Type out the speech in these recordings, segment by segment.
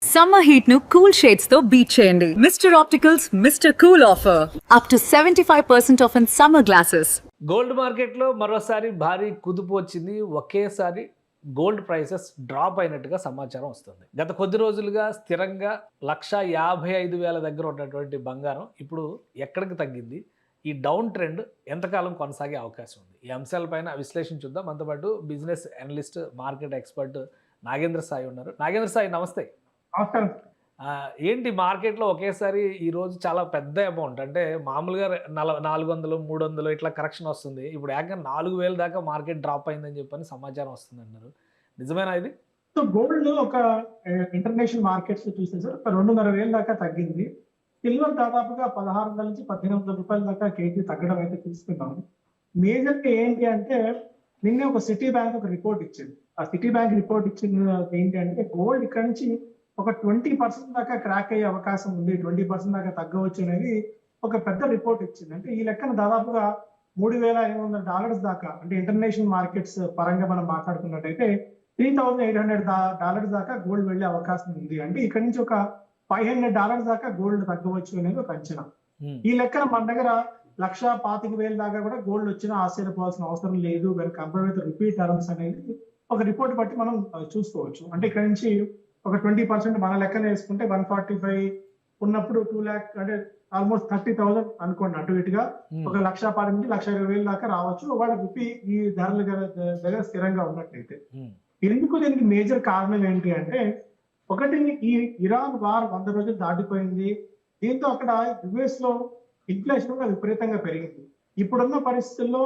Summer heat nu cool shades తో beat చేయండి. Mr. Opticals Mr. Cool offer. Up to 75% off in summer glasses. Gold మార్కెట్లో మరోసారి భారీ కుదుపు వచ్చింది. ఒకేసారి గోల్డ్ ప్రైసెస్ డ్రాప్ అయినట్టుగా సమాచారం వస్తుంది. గత కొద్ది రోజులుగా స్థిరంగా 1,55,000 దగ్గర ఉన్నటువంటి బంగారం ఇప్పుడు ఎక్కడికి తగ్గింది, ఈ డౌన్ ట్రెండ్ ఎంతకాలం కొనసాగే అవకాశం ఉంది, ఈ అంశాలపైన విశ్లేషించుద్దాం. మనతో పాటు business analyst, market expert Nagendra Sai ఉన్నారు. నాగేంద్ర సాయి, నమస్తే. ఏంటి మార్కెట్లో ఒకేసారి ఈరోజు చాలా పెద్ద అమౌంట్, అంటే మామూలుగా 400, 300 ఇట్లా కరెక్షన్ వస్తుంది. ఇప్పుడు ఏకంగా 4,000 దాకా మార్కెట్ డ్రాప్ అయిందని చెప్పని సమాచారం వస్తుంది అన్నారు. నిజమేనా ఇది? సో గోల్డ్ ఒక ఇంటర్నేషనల్ మార్కెట్స్ చూస్తే సార్ 2,500 దాకా తగ్గింది. సిల్వర్ దాదాపుగా 1,600 నుంచి 1,800 రూపాయల దాకా కేజీ తగ్గడం అయితే చూస్తున్నాం. మేజర్గా ఏంటి అంటే నిన్నే ఒక సిటీ బ్యాంక్ ఒక రిపోర్ట్ ఇచ్చింది. ఆ సిటీ బ్యాంక్ రిపోర్ట్ ఇచ్చింది ఏంటి అంటే గోల్డ్ ఇక్కడ నుంచి ఒక 20% దాకా క్రాక్ అయ్యే అవకాశం ఉంది, 20% దాకా తగ్గవచ్చు అనేది ఒక పెద్ద రిపోర్ట్ ఇచ్చింది. అంటే ఈ లెక్కన దాదాపుగా $3,500 దాకా, అంటే ఇంటర్నేషనల్ మార్కెట్స్ పరంగా మనం మాట్లాడుకున్నట్టయితే $3,800 దాకా గోల్డ్ వెళ్లే అవకాశం ఉంది. అంటే ఇక్కడ నుంచి ఒక $500 దాకా గోల్డ్ తగ్గవచ్చు అనేది ఒక అంచనా. ఈ లెక్కన మన దగ్గర 1,25,000 దాకా కూడా గోల్డ్ వచ్చినా ఆశ్చర్యపోవాల్సిన అవసరం లేదు. కంపేర్ విత్ రూపీ టర్మ్స్ అనేది ఒక రిపోర్ట్ బట్టి మనం చూసుకోవచ్చు. అంటే ఇక్కడ నుంచి ఒక 20% మన లెక్కన వేసుకుంటే 145 ఉన్నప్పుడు 2 lakh, అంటే ఆల్మోస్ట్ 30,000 అనుకోండి అటు ఇటుగా, ఒక 1,10,000 నుంచి 1,20,000 దాకా రావచ్చు వాళ్ళ రూపీ ఈ ధరల దగ్గర స్థిరంగా ఉన్నట్టయితే. ఎందుకు దీనికి మేజర్ కారణం ఏంటి అంటే, ఒకటి ఈ ఇరాన్ వార్ 100 రోజులు దాటిపోయింది. దీంతో అక్కడ యుఎస్ లో ఇన్ఫ్లేషన్ కూడా విపరీతంగా పెరిగింది. ఇప్పుడున్న పరిస్థితుల్లో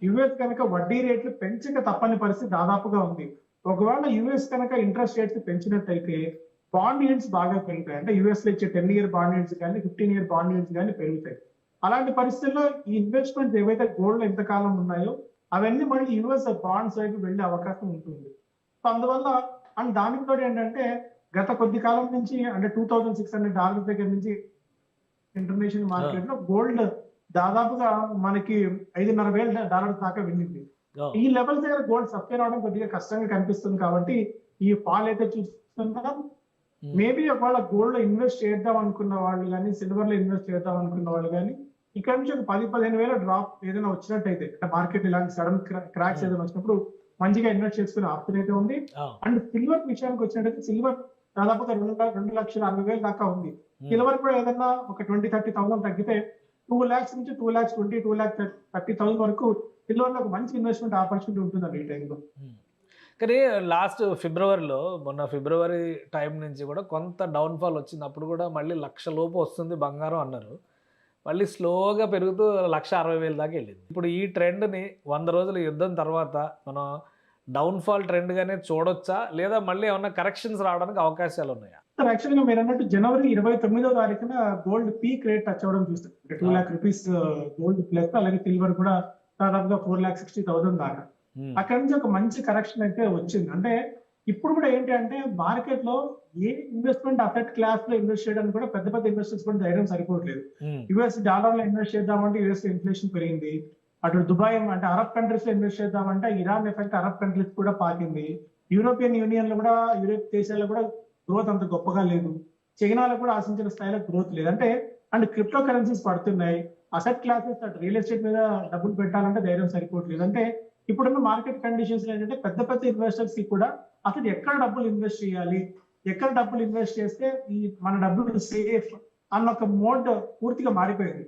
యుఎస్ కనుక వడ్డీ రేట్లు పెంచక తప్పని పరిస్థితి దాదాపుగా ఉంది. ఒకవేళ యుఎస్ కనుక ఇంట్రెస్ట్ రేట్స్ పెంచినట్టయితే బాండ్ yields బాగా పెరుగుతాయి. అంటే యుఎస్ లో ఇచ్చే 10-year బాండ్ yields కానీ 15-year బాండ్ yields కానీ పెరుగుతాయి. అలాంటి పరిస్థితుల్లో ఈ ఇన్వెస్ట్మెంట్స్ ఏవైతే గోల్డ్ ఎంతకాలం ఉన్నాయో అవన్నీ మళ్ళీ యుఎస్ బాండ్స్ వైపు వెళ్లే అవకాశం ఉంటుంది. సో అందువల్ల అండ్ దానికి తోడు ఏంటంటే గత కొద్ది కాలం నుంచి, అంటే $2,600 దగ్గర నుంచి ఇంటర్నేషనల్ మార్కెట్ లో గోల్డ్ దాదాపుగా మనకి $5,500 దాకా వెళ్ళింది. ఈ లెవెల్స్ దగ్గర గోల్డ్ సస్టైన్ అవడం కొద్దిగా కష్టంగా కనిపిస్తుంది. కాబట్టి ఈ ఫాల్ అయితే చూస్తున్నాం. మేబీ ఒకవేళ గోల్డ్ లో ఇన్వెస్ట్ చేద్దాం అనుకున్న వాళ్ళు కానీ, సిల్వర్ లో ఇన్వెస్ట్ చేద్దాం అనుకున్న వాళ్ళు కానీ ఇక్కడ నుంచి ఒక 10-15 వేల డ్రాప్ ఏదైనా వచ్చినట్టయితే, అంటే మార్కెట్ ఇలాంటి సడన్ క్రాక్స్ ఏదైనా వచ్చినప్పుడు మంచిగా ఇన్వెస్ట్ చేసుకునే ఆప్షన్ అయితే ఉంది. అండ్ సిల్వర్ విషయానికి వచ్చినట్టయితే సిల్వర్ దాదాపుగా 2,60,000 దాకా ఉంది. సిల్వర్ కూడా ఏదైనా ఒక 20-30,000 తగ్గితే 2 lakhs నుంచి 2,20,000, 2,30,000 వరకు సిల్వర్ లో ఒక మంచి ఇన్వెస్ట్మెంట్ ఆపర్చునిటీ ఉంటుందండి ఈ టైంలో. కానీ లాస్ట్ మొన్న ఫిబ్రవరి టైం నుంచి కూడా కొంత డౌన్ఫాల్ వచ్చింది. అప్పుడు కూడా మళ్ళీ 1,00,000 లోపు వస్తుంది బంగారం అన్నారు. మళ్ళీ స్లోగా పెరుగుతూ 1,60,000 దాకా వెళ్ళింది. ఇప్పుడు ఈ ట్రెండ్ని 100 రోజుల యుద్ధం తర్వాత మనం డౌన్ఫాల్ ట్రెండ్గానే చూడొచ్చా, లేదా మళ్ళీ ఏమన్నా కరెక్షన్స్ రావడానికి అవకాశాలు ఉన్నాయా? సార్ యాక్చువల్గా మీరు అన్నట్టు జనవరి 29వ తారీఖున గోల్డ్ పీక్ రేట్ టచ్ అవ్వడం చూస్తాం. అంటే 2 lakh రూపీస్ గోల్డ్ ప్లస్, అలాగే సిల్వర్ కూడా దాదాపుగా 4,60,000 దాకా. అక్కడ నుంచి ఒక మంచి కరెక్షన్ అయితే వచ్చింది. అంటే ఇప్పుడు కూడా ఏంటి అంటే మార్కెట్ లో ఏ ఇన్వెస్ట్మెంట్ అసెట్ క్లాస్ లో ఇన్వెస్ట్ చేయడానికి కూడా పెద్ద పెద్ద ఇన్వెస్టర్స్ కూడా ధైర్యం సరిపోవట్లేదు. యుఎస్ డాలర్ లో ఇన్వెస్ట్ చేద్దామంటే యుఎస్ ఇన్ఫ్లేషన్ పెరిగింది. అటు దుబాయ్, అంటే అరబ్ కంట్రీస్ లో ఇన్వెస్ట్ చేద్దామంటే ఇరాన్ ఎఫెక్ట్ అరబ్ కంట్రీస్ కూడా పాకింది. యూరోపియన్ యూనియన్ లో కూడా, యూరోప్ దేశాల్లో కూడా గ్రోత్ అంత గొప్పగా లేదు. చైనాలో కూడా ఆశించిన స్థాయిలో గ్రోత్ లేదు. అంటే అండ్ క్రిప్టో కరెన్సీస్ పడుతున్నాయి. అసెట్ క్లాసెస్, అటు రియల్ ఎస్టేట్ మీద డబ్బులు పెట్టాలంటే ధైర్యం సరిపోవట్లేదు. అంటే ఇప్పుడున్న మార్కెట్ కండిషన్స్ ఏంటంటే పెద్ద పెద్ద ఇన్వెస్టర్స్ కి కూడా అసలు ఎక్కడ డబ్బులు ఇన్వెస్ట్ చేయాలి, ఎక్కడ డబ్బులు ఇన్వెస్ట్ చేస్తే ఈ మన డబ్బులు సేఫ్ అన్న ఒక మోడ్ పూర్తిగా మారిపోయింది.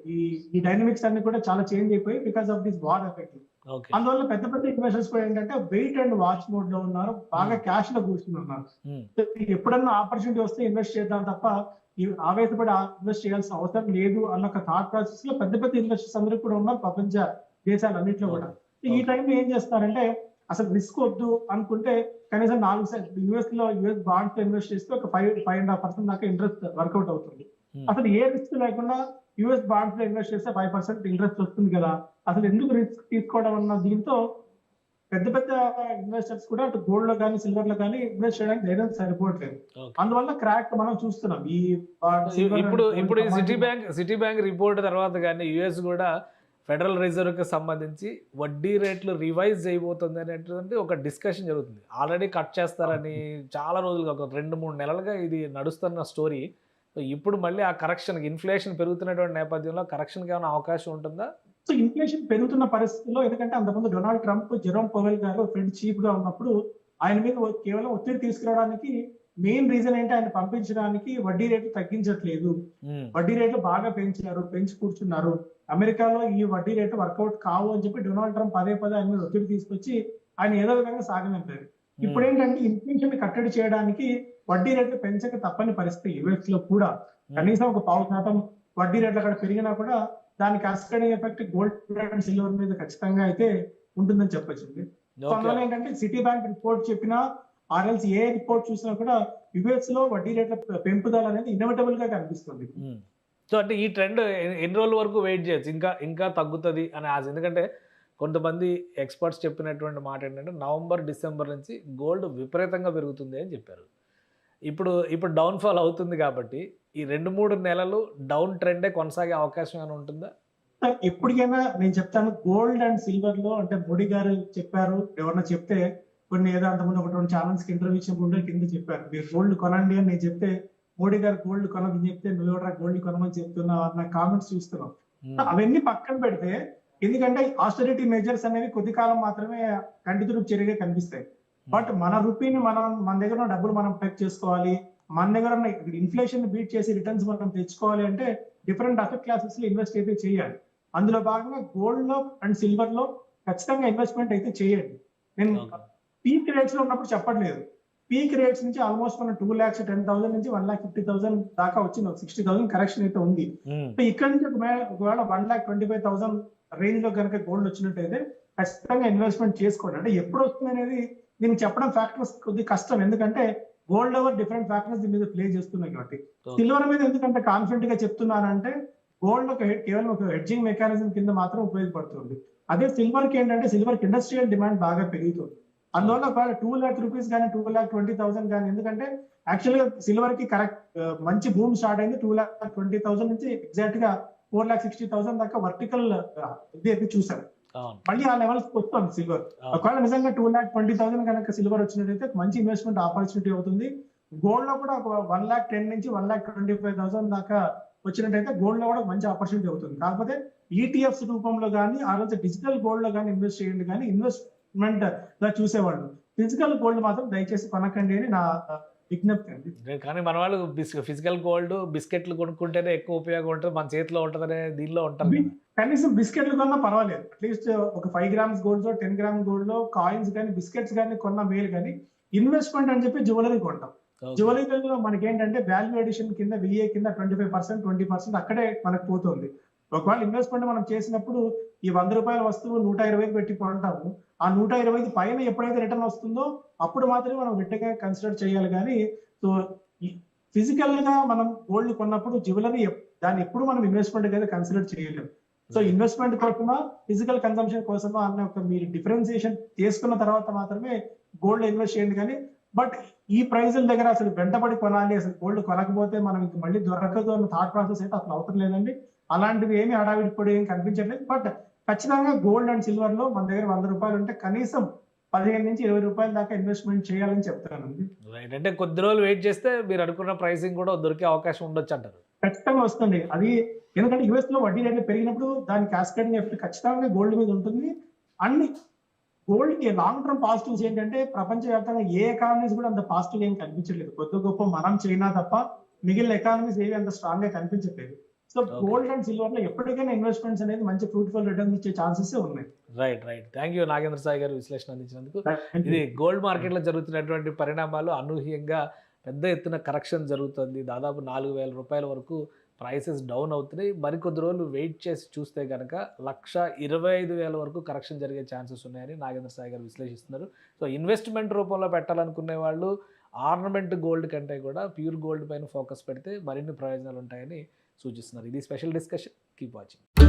ఈ డైనమిక్స్ అన్ని కూడా చాలా చేంజ్ అయిపోయి because of this war effect. అందువల్ల పెద్ద పెద్ద ఇన్వెస్టర్స్ కూడా ఏంటంటే వెయిట్ అండ్ వాచ్ మోడ్ లో ఉన్నారు, బాగా క్యాష్ లో కూర్చుని ఉన్నారు. ఎప్పుడన్నా ఆపర్చునిటీ వస్తే ఇన్వెస్ట్ చేద్దాం తప్ప ఆవేశపడి ఇన్వెస్ట్ చేయాల్సిన అవసరం లేదు అన్న ఒక థాట్ ప్రాసెస్ లో పెద్ద పెద్ద ఇన్వెస్టర్స్ అందరూ కూడా ఉన్నారు ప్రపంచ దేశాలన్నింటిలో కూడా. ఈ టైంలో ఏం చేస్తారంటే అసలు రిస్క్ వద్దు అనుకుంటే కనీసం 4 యుఎస్ బాండ్స్ లో ఇన్వెస్ట్ చేస్తే ఒక 5.5% దాకా ఇంట్రెస్ట్ వర్కౌట్ అవుతుంది. అసలు ఏ రిస్క్ లేకుండా యుఎస్ బాండ్స్ లో ఇన్వెస్ట్ చేస్తే 5% ఇంట్రెస్ట్ వస్తుంది కదా, అసలు ఎందుకు రిస్క్ తీసుకోవడం అన్న దీంతో పెద్ద పెద్ద ఇన్వెస్టర్స్ కూడా అటు గోల్డ్ లో కానీ సిల్వర్ లో కానీ ఇన్వెస్ట్ చేయడానికి ధైర్యం సరిపోవట్లేదు. అందువల్ల క్రాక్ మనం చూస్తున్నాం. ఇప్పుడు సిటీ బ్యాంక్ రిపోర్ట్ తర్వాత కానీ యుఎస్ కూడా ఫెడరల్ రిజర్వ్కి సంబంధించి వడ్డీ రేట్లు రివైజ్ చేయబోతుంది అనేటువంటి ఒక డిస్కషన్ జరుగుతుంది. ఆల్రెడీ కట్ చేస్తారని చాలా రోజులుగా ఒక 2-3 నెలలుగా ఇది నడుస్తున్న స్టోరీ. సో ఇప్పుడు మళ్ళీ ఆ కరెక్షన్కి ఇన్ఫ్లేషన్ పెరుగుతున్నటువంటి నేపథ్యంలో కరెక్షన్కి ఏమైనా అవకాశం ఉంటుందా? సో ఇన్ఫ్లేషన్ పెరుగుతున్న పరిస్థితుల్లో, ఎందుకంటే అంతకుముందు డొనాల్డ్ ట్రంప్, జెరోమ్ పవెల్ గారు ఫెడ్ చీఫ్ గా ఉన్నప్పుడు ఆయన మీద కేవలం ఒత్తిడి తీసుకురావడానికి మెయిన్ రీజన్ ఏంటి, ఆయన పంపించడానికి వడ్డీ రేట్లు తగ్గించట్లేదు, వడ్డీ రేట్లు బాగా పెంచి కూర్చున్నారు, అమెరికాలో ఈ వడ్డీ రేటు వర్కౌట్ కావు అని చెప్పి డొనాల్డ్ ట్రంప్ పదే ఆయన మీద ఒత్తిడి తీసుకొచ్చి ఆయన ఏదో విధంగా సాగనంపారు. ఇప్పుడు ఏంటంటే ఇన్ఫ్లేషన్ కట్టడి చేయడానికి వడ్డీ రేట్లు పెంచక తప్పని పరిస్థితి. యుఎస్ లో కూడా కనీసం ఒక 0.5% వడ్డీ రేట్లు అక్కడ పెరిగినా కూడా దాని cascading effect gold and silver మీద ఖచ్చితంగా అయితే ఉంటుందని చెప్పొచ్చింది. సో అందువల్ల ఏంటంటే సిటీ బ్యాంక్ రిపోర్ట్ చెప్పినా, ఆర్ఎల్స్ ఏ రిపోర్ట్ చూసినా కూడా యుఎస్ లో వడ్డీ రేట్ల పెంపుదల అనేది ఇన్ఎవిటబుల్ గా కనిపిస్తుంది. సో అంటే ఈ ట్రెండ్ ఎన్ని రోజుల వరకు వెయిట్ చేయొచ్చు, ఇంకా తగ్గుతుంది అని ఆశ? ఎందుకంటే కొంతమంది ఎక్స్పర్ట్స్ చెప్పినటువంటి మాట ఏంటంటే నవంబర్, డిసెంబర్ నుంచి గోల్డ్ విపరీతంగా పెరుగుతుంది అని చెప్పారు. ఇప్పుడు డౌన్ఫాల్ అవుతుంది కాబట్టి ఈ 2-3 నెలలు డౌన్ ట్రెండే కొనసాగే అవకాశం ఏమైనా ఉంటుందా? ఎప్పటికైనా నేను చెప్తాను, గోల్డ్ అండ్ సిల్వర్ లో అంటే మోడీ గారు చెప్పారు, ఎవరన్నా చెప్తే కొన్ని ఏదో అంతకుముందు 1-2 ఛానల్స్ కి ఇంటర్వ్యూ ఇచ్చినప్పుడు కింద చెప్పారు, మీరు గోల్డ్ కొనండి అని నేను చెప్తే, మోడీ గారు గోల్డ్ కొనదని చెప్తే నువ్వు గోల్డ్ కొనమని చెప్తున్నావు అన్న కామెంట్స్ చూస్తున్నాం. అవన్నీ పక్కన పెడితే, ఎందుకంటే ఆస్టెరిటీ మెజర్స్ అనేవి కొద్ది కాలం మాత్రమే కంటితుడుపు చర్యగా కనిపిస్తాయి. బట్ మన రూపీని మన దగ్గర ఉన్న డబ్బులు మనం ప్యాక్ చేసుకోవాలి, మన దగ్గర ఉన్న ఇన్ఫ్లేషన్ బీట్ చేసి రిటర్న్స్ మనం తెచ్చుకోవాలి అంటే డిఫరెంట్ అసెట్ క్లాసెస్ లో ఇన్వెస్ట్ అయితే చేయాలి. అందులో భాగంగా గోల్డ్ లో అండ్ సిల్వర్ లో ఖచ్చితంగా ఇన్వెస్ట్మెంట్ అయితే చేయండి. నేను పీక్ రేట్స్ లో ఉన్నప్పుడు చెప్పట్లేదు, పీక్ రేట్స్ నుంచి ఆల్మోస్ట్ మన 2,10,000 నుంచి 1,50,000 దాకా వచ్చింది, 60,000 కరెక్షన్ అయితే ఉంది. సో ఇక్కడ నుంచి ఒకవేళ 1,25,000 రేంజ్ లో కనుక గోల్డ్ వచ్చినట్టయితే ఖచ్చితంగా ఇన్వెస్ట్మెంట్ చేసుకోండి. అంటే ఎప్పుడు వస్తుంది అనేది దీనికి చెప్పడం ఫ్యాక్టర్స్ కొద్దిగా కష్టం, ఎందుకంటే గోల్డ్ ఓవర్ డిఫరెంట్ ఫ్యాక్టర్స్ దీని మీద ప్లే చేస్తున్నాయి కాబట్టి. సిల్వర్ మీద ఎందుకంటే కాన్ఫిడెంట్ గా చెప్తున్నానంటే గోల్డ్ కేవలం ఒక హెడ్జింగ్ మెకానిజం కింద మాత్రం ఉపయోగపడుతుంది. అదే సిల్వర్ కి ఏంటంటే సిల్వర్ కి ఇండస్ట్రియల్ డిమాండ్ బాగా పెరుగుతుంది. అందువల్ల ఒకవేళ 2 lakh రూపీస్ కానీ 2,20,000 కానీ, ఎందుకంటే యాక్చువల్ గా సిల్వర్ కి కరెక్ట్ మంచి బూమ్ స్టార్ట్ అయింది 2,20,000 నుంచి ఎగ్జాక్ట్ గా 4,60,000 దాకా వర్టికల్ ఇది అయితే చూసాం. మళ్ళీ ఆ లెవెల్స్ వస్తుంది సిల్వర్. ఒకవేళ నిజంగా 2,20,000 కనుక సిల్వర్ వచ్చినట్టయితే మంచి ఇన్వెస్ట్మెంట్ ఆపర్చునిటీ అవుతుంది. గోల్డ్ లో కూడా ఒక 1,10,000 నుంచి 1,25,000 దాకా వచ్చినట్టయితే గోల్డ్ లో కూడా మంచి ఆపర్చునిటీ అవుతుంది. కాకపోతే ఈటీఎఫ్స్ రూపంలో కానీ, ఆ రోజు డిజిటల్ గోల్డ్ లో కానీ ఇన్వెస్ట్ చేయండి, కానీ ఇన్వెస్ట్మెంట్ గా చూసేవాళ్ళు ఫిజికల్ గోల్డ్ మాత్రం దయచేసి కొనకండి అని నా విజ్ఞప్తి అండి. కానీ మన వాళ్ళు ఫిజికల్ గోల్డ్ బిస్కెట్లు కొనుక్కుంటేనే ఎక్కువ ఉపయోగం ఉంటుంది, మన చేతిలో ఉంటుందనే దీనిలో ఉంటారు. కనీసం బిస్కెట్లు కొన్నా పర్వాలేదు, అట్లీస్ట్ ఒక 5 grams గోల్డ్ లో 10 grams గోల్డ్ లో కాయిన్స్ కానీ బిస్కెట్స్ కానీ కొన్న మేలు. కానీ ఇన్వెస్ట్మెంట్ అని చెప్పి జ్యువెలరీ కొంటాం. జ్యువెలరీలో మనకి ఏంటంటే వాల్యూ ఎడిషన్ కింద VA కింద 25%, 20% అక్కడే మనకు పోతుంది. ఒకవేళ ఇన్వెస్ట్మెంట్ మనం చేసినప్పుడు ఈ 100 రూపాయల వస్తువు 120 పెట్టి కొంటాము, ఆ 120 పైన ఎప్పుడైతే రిటర్న్ వస్తుందో అప్పుడు మాత్రమే మనం రిటర్న్ గా కన్సిడర్ చేయాలి. కానీ సో ఫిజికల్ గా మనం గోల్డ్ కొన్నప్పుడు జ్యువెలరీ దాన్ని ఎప్పుడు మనం ఇన్వెస్ట్మెంట్ అయితే కన్సిడర్ చేయలేము. సో ఇన్వెస్ట్మెంట్ కోసమా ఫిజికల్ కన్సంప్షన్ కోసమా అన్న ఒక మీరు డిఫరెన్సియేషన్ చేసుకున్న తర్వాత మాత్రమే గోల్డ్ ఇన్వెస్ట్ చేయండి. కానీ బట్ ఈ ప్రైజుల దగ్గర అసలు వెంటబడి కొనాలి, అసలు గోల్డ్ కొనకపోతే మనం ఇంక మళ్ళీ దొరకదు అన్న థాట్ ప్రాసెస్ అయితే అసలు అవసరం లేదండి. అలాంటివి ఏమి హడావిడి ఇప్పుడు ఏం కనిపించట్లేదు. బట్ ఖచ్చితంగా గోల్డ్ అండ్ సిల్వర్ లో మన దగ్గర 100 రూపాయలు ఉంటే కనీసం 15 నుంచి 20 రూపాయల దాకా ఇన్వెస్ట్మెంట్ చేయాలని చెప్తానండి. రైట్, అంటే కొద్ది రోజులు వెయిట్ చేస్తే మీరు అనుకున్న ప్రైసింగ్ కూడా దొరికే అవకాశం ఉండొచ్చు అంటారు. ఖచ్చితంగా వస్తుంది అది, ఎందుకంటే యుఎస్ లో వడ్డీ రేట్లు పెరిగినప్పుడు దాని క్యాస్కేడింగ్ ఎఫెక్ట్ ఖచ్చితంగా గోల్డ్ మీద ఉంటుంది. అన్ని గోల్డ్ కి లాంగ్ టర్మ్ పాజిటివ్స్ ఏంటంటే ప్రపంచవ్యాప్తంగా ఏ ఎకానమీస్ కూడా అంత పాజిటివ్ ఏం కనిపించట్లేదు. కొద్ది గొప్ప మనం చైనా తప్ప మిగిలిన ఎకానమీస్ ఏవి అంత స్ట్రాంగ్ గా కనిపించట్లేదు. సో గోల్డ్ అండ్ సిల్వర్ లో ఎప్పటికైనా ఇన్వెస్ట్మెంట్స్ అనేది మంచి ఫ్రూట్ఫుల్ రిటర్న్స్ ఇచ్చే ఛాన్సెస్ ఉన్నాయి. Right. Thank you Nagendra Sai గారు విశ్లేషణ అందించినందుకు. ఇది గోల్డ్ మార్కెట్ లో జరుగుతున్నటువంటి పరిణామాలు, అనూహ్యంగా పెద్ద ఎత్తున కరెక్షన్ జరుగుతుంది. దాదాపు 4,000 రూపాయల వరకు ప్రైసెస్ డౌన్ అవుతున్నాయి. మరికొద్ది రోజులు వెయిట్ చేసి చూస్తే కనుక 1,25,000 వరకు కరెక్షన్ జరిగే ఛాన్సెస్ ఉన్నాయని నాగేంద్ర సాయి గారు విశ్లేషిస్తున్నారు. సో ఇన్వెస్ట్మెంట్ రూపంలో పెట్టాలనుకునే వాళ్ళు ఆర్నమెంట్ గోల్డ్ కంటే కూడా ప్యూర్ గోల్డ్ పైన ఫోకస్ పెడితే మరిన్ని ప్రయోజనాలు ఉంటాయని సూచిస్తున్నారు. ఇది స్పెషల్ డిస్కషన్. Keep watching.